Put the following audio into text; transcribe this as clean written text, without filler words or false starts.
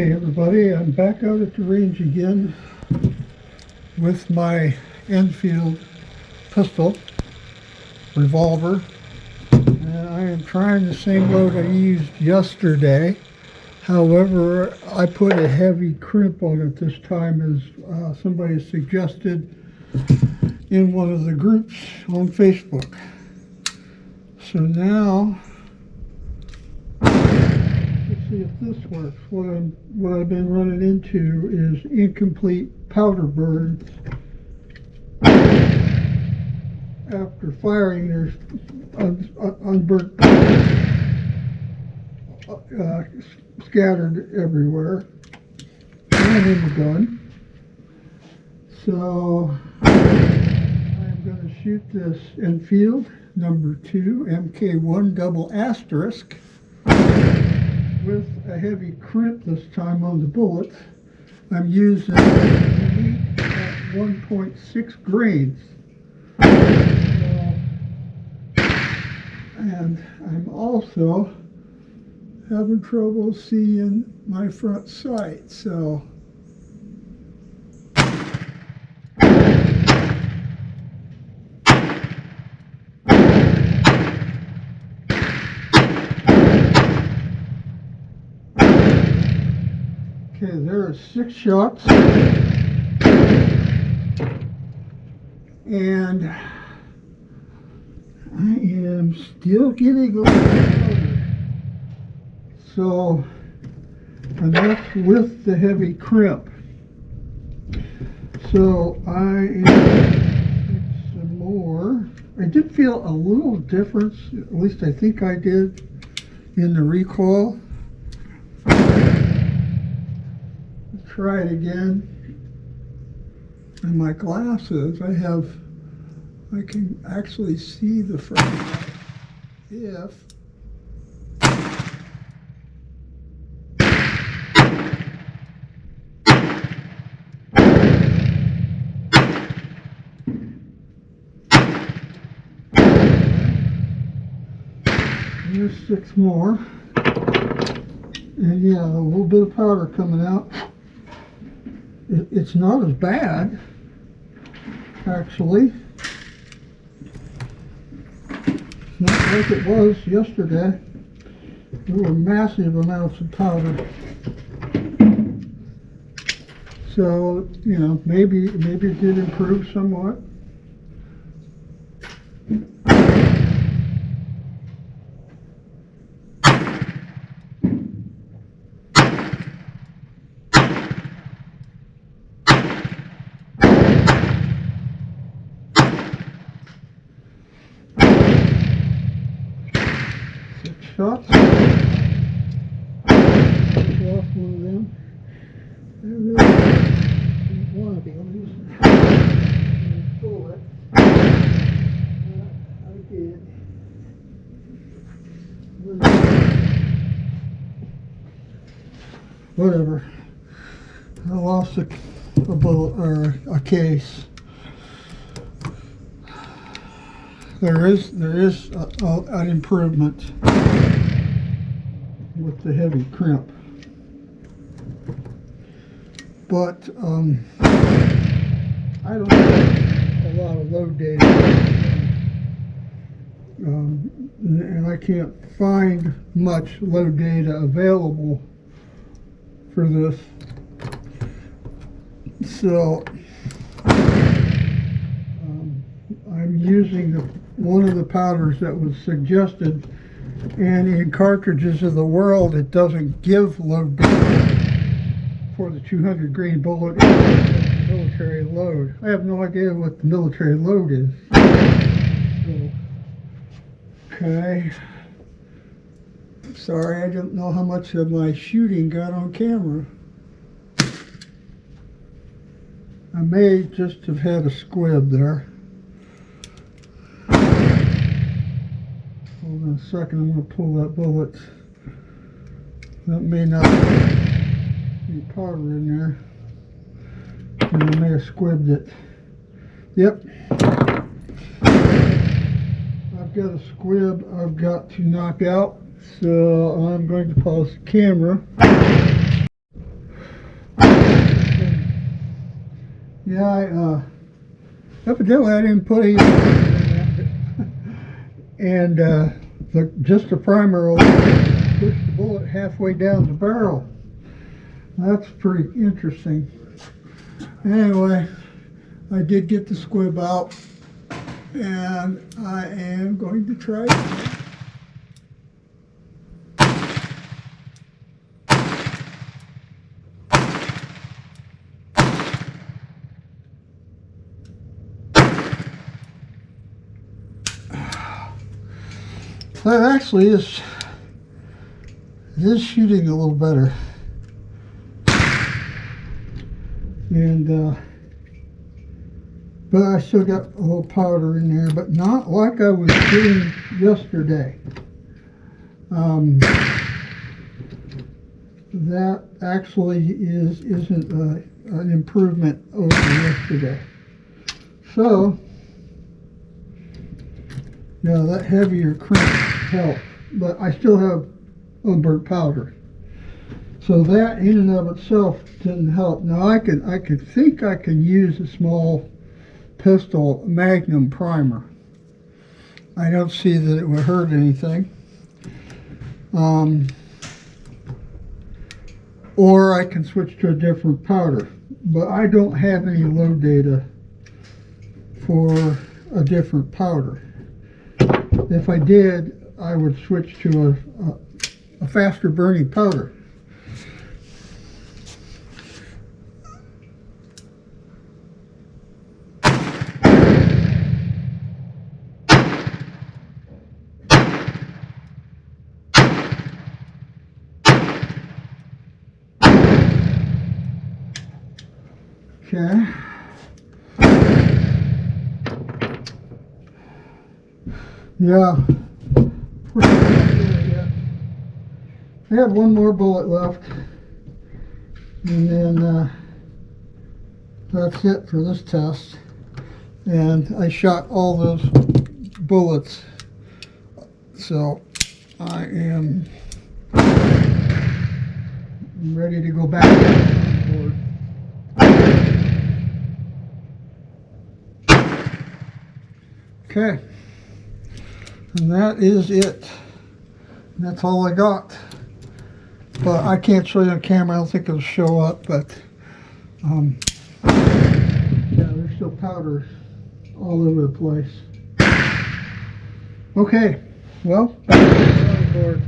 Hey everybody, I'm back out at the range again with my Enfield pistol revolver, and I am trying the same load I used yesterday. However, I put a heavy crimp on it this time, as somebody suggested in one of the groups on Facebook. So now see if this works. What I've been running into is incomplete powder burns. After firing, there's unburnt scattered everywhere and in the gun. So I'm going to shoot this Enfield No2 MK1 double asterisk with a heavy crimp this time on the bullets. I'm using meat at 1.6 grains. And I'm also having trouble seeing my front sight, so okay, there are 6 shots, and I am still getting a little powder. So, and that's with the heavy crimp. So I am getting some more. I did feel a little difference, at least I think I did, in the recoil. Try it again. And my glasses, I can actually see the front if there's 6 more, and yeah, a little bit of powder coming out. It's not as bad, actually. It's not like it was yesterday. There were massive amounts of powder. So, you know, maybe it did improve somewhat. Shots. Lost one of them. I really didn't want to be losing a bullet. I did. Whatever. I lost a bullet or a case. There is an improvement with the heavy crimp, but I don't have a lot of load data, and I can't find much load data available for this. So I'm using one of the powders that was suggested, and in cartridges of the world it doesn't give load data for the 200 grain bullet and the military load. I have no idea what the military load is. So, okay. Sorry, I don't know how much of my shooting got on camera. I may just have had a squib there. Hold on a second, I'm going to pull that bullet. That may not be powder in there. And I may have squibbed it. Yep. I've got a squib I've got to knock out, so I'm going to pause the camera. Yeah, evidently I didn't put any in that. And just the primer will push the bullet halfway down the barrel. That's pretty interesting. Anyway, I did get the squib out, and I am going to try it. That actually is shooting a little better, and but I still got a little powder in there, but not like I was doing yesterday. That actually isn't an improvement over yesterday. So yeah, that heavier crimp helped, but I still have unburnt powder. So that in and of itself didn't help. Now I could think I can use a small pistol magnum primer. I don't see that it would hurt anything. Or I can switch to a different powder, but I don't have any load data for a different powder. If I did, I would switch to a faster burning powder. Okay. Yeah. I have one more bullet left, and then that's it for this test. And I shot all those bullets, so I am ready to go back on board. Okay, and that is it. That's all I got. But I can't show you on camera. I don't think it'll show up. But yeah, there's still powder all over the place. Okay, well, back to the drawing board.